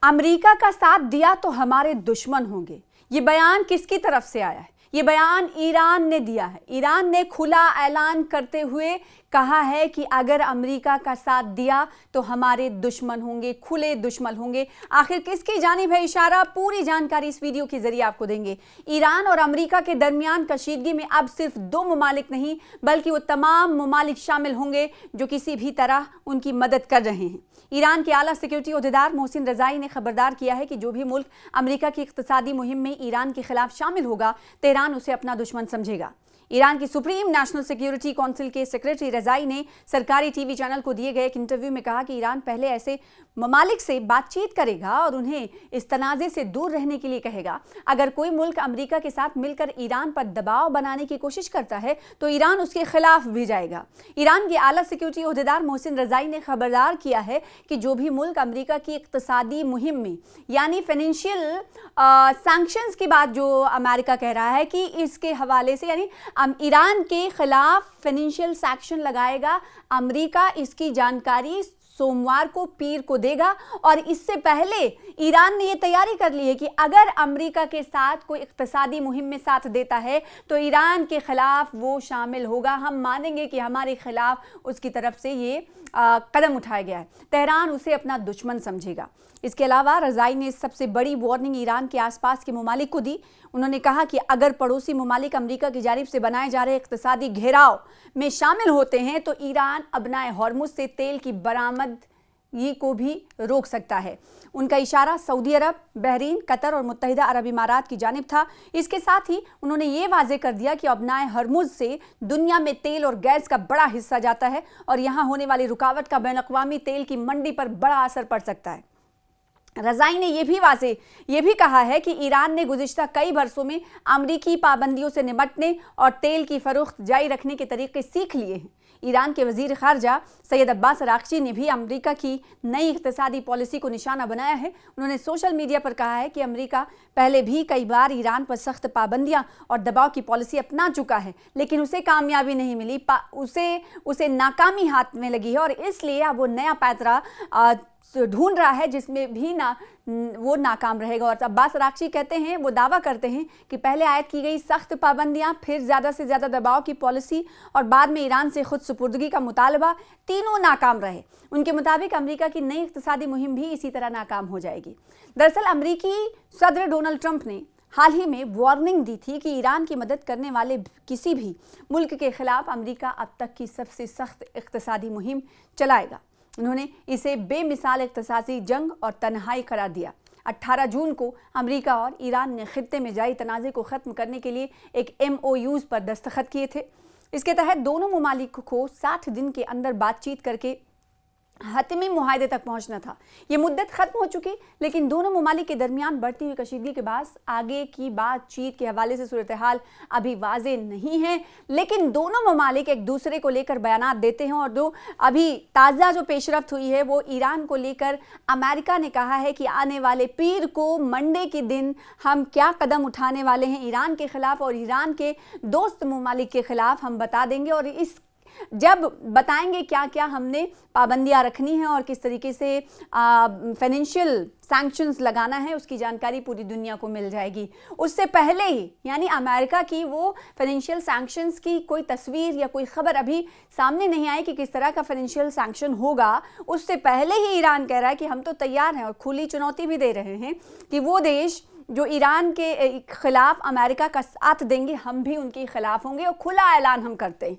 America का साथ दिया तो हमारे दुश्मन होंगे। ये बयान किसकी तरफ से आया है? ये बयान ईरान ने दिया है। ईरान ने खुला ऐलान करते हुए कहा है कि अगर अमेरिका का साथ दिया तो हमारे दुश्मन होंगे, खुले दुश्मन होंगे। आखिर किसकी जानिब है इशारा, पूरी जानकारी इस वीडियो के जरिए आपको देंगे। ईरान और अमेरिका के दरमियान कशीदगी में अब सिर्फ दो ममालिक नहीं बल्कि वो तमाम ममालिक शामिल होंगे जो किसी भी तरह उनकी मदद कर रहे हैं। ईरान के आला सिक्योरिटी ओहदेदार मोहसिन रज़ाई ने खबरदार किया है कि जो भी मुल्क अमेरिका की इक़्तिसादी मुहिम में ईरान के खिलाफ शामिल होगा, तेहरान उसे अपना दुश्मन समझेगा। ईरान की सुप्रीम नेशनल सिक्योरिटी काउंसिल के सेक्रेटरी रज़ाई ने सरकारी टीवी चैनल को दिए गए एक इंटरव्यू में कहा कि ईरान पहले ऐसे ममालिक से बातचीत करेगा और उन्हें इस तनाज़े से दूर रहने के लिए कहेगा। अगर कोई मुल्क अमेरिका के साथ मिलकर ईरान पर दबाव बनाने की कोशिश करता है तो ईरान उसके खिलाफ भी जाएगा। ईरान के आला सिक्योरिटी ओहदेदार मोहसिन रज़ाई ने खबरदार किया है कि जो भी मुल्क अमेरिका की इक़्तिसादी मुहिम में यानी फाइनेंशियल सैंक्शंस की बात जो अमेरिका कह रहा है कि इसके हवाले से यानी ईरान के खिलाफ फाइनेंशियल सैंक्शन लगाएगा, अमेरिका इसकी जानकारी सोमवार को पीर को देगा। और इससे पहले ईरान ने ये तैयारी कर ली है कि अगर अमेरिका के साथ कोई इक़्तिसादी मुहिम में साथ देता है तो ईरान के खिलाफ वो शामिल होगा। हम मानेंगे कि हमारे खिलाफ उसकी तरफ से ये कदम उठाया गया है। तेहरान उसे अपना दुश्मन समझेगा। इसके अलावा रज़ाई ने सबसे बड़ी वार्निंग ईरान के आसपास के ममालिक को दी। उन्होंने कहा कि अगर पड़ोसी ममालिक अमेरिका की जानिब से बनाए जा रहे इक़्तिसादी घेराव में शामिल होते हैं तो ईरान अबनाए हॉर्मुज़ से तेल की बरामदगी को भी रोक सकता है। उनका इशारा सऊदी अरब, बहरीन, कतर और मुत्तहिदा अरब इमारात की जानिब था। इसके साथ ही उन्होंने ये वाज़े कर दिया कि अबनाए हॉर्मुज़ से दुनिया में तेल और गैस का बड़ा हिस्सा जाता है और यहाँ होने वाली रुकावट का बैनुल-अक़वामी तेल की मंडी पर बड़ा असर पड़ सकता है। रज़ाई ने यह भी कहा है कि ईरान ने गुज़िश्ता कई बरसों में अमरीकी पाबंदियों से निपटने और तेल की फ़रोख्त जारी रखने के तरीके सीख लिए हैं। ईरान के वज़ीर ख़ारजा सैयद अब्बास अराग़ची ने भी अमेरिका की नई इक़्तिसादी पॉलिसी को निशाना बनाया है। उन्होंने सोशल मीडिया पर कहा है कि अमेरिका पहले भी कई बार ईरान पर सख्त पाबंदियां और दबाव की पॉलिसी अपना चुका है, लेकिन उसे कामयाबी नहीं मिली, उसे नाकामी हाथ में लगी है और इसलिए अब वो नया पैतरा ढूंढ रहा है जिसमें भी वो नाकाम रहेगा। और अब्बास अराग़ची कहते हैं, वो दावा करते हैं कि पहले आयद की गई सख्त पाबंदियां, फिर ज़्यादा से ज़्यादा दबाव की पॉलिसी और बाद में ईरान से खुद सुपुर्दगी का मुतालबा, तीनों नाकाम रहे। उनके मुताबिक अमेरिका की नई इक़्तिसादी मुहिम भी इसी तरह नाकाम हो जाएगी। दरअसल अमेरिकी सदर डोनाल्ड ट्रंप ने हाल ही में वार्निंग दी थी कि ईरान की मदद करने वाले किसी भी मुल्क के खिलाफ अमेरिका अब तक की सबसे सख्त इक़्तिसादी मुहिम चलाएगा। उन्होंने इसे बेमिसाल इक़्तिसादी जंग और तन्हाई करार दिया। 18 जून को अमेरिका और ईरान ने खित्ते में जारी तनाज़े को ख़त्म करने के लिए एक MOUs पर दस्तखत किए थे। इसके तहत दोनों ममालिक को 60 दिन के अंदर बातचीत करके हतमी मुआहदे तक पहुंचना था। ये मुद्दत ख़त्म हो चुकी, लेकिन दोनों ममालिक के दरमियान बढ़ती हुई कशीदगी के बाद आगे की बातचीत के हवाले से सूरत हाल अभी वाज़ेह नहीं है। लेकिन दोनों ममालिक एक दूसरे को लेकर बयानात देते हैं और जो अभी ताज़ा जो पेशरफ्त हुई है वो ईरान को लेकर अमेरिका ने कहा है कि आने वाले पीर को, मंडे के दिन हम क्या कदम उठाने वाले हैं ईरान के ख़िलाफ़ और ईरान के दोस्त ममालिक के ख़िलाफ़ हम बता देंगे। और जब बताएंगे क्या क्या हमने पाबंदियां रखनी है और किस तरीके से फाइनेंशियल सैंक्शंस लगाना है, उसकी जानकारी पूरी दुनिया को मिल जाएगी। उससे पहले ही यानी अमेरिका की वो फाइनेंशियल सैंक्शंस की कोई तस्वीर या कोई खबर अभी सामने नहीं आई कि किस तरह का फाइनेंशियल सैंक्शन होगा, उससे पहले ही ईरान कह रहा है कि हम तो तैयार हैं और खुली चुनौती भी दे रहे हैं कि वो देश जो ईरान के खिलाफ अमेरिका का साथ देंगे हम भी उनके खिलाफ होंगे और खुला ऐलान हम करते हैं।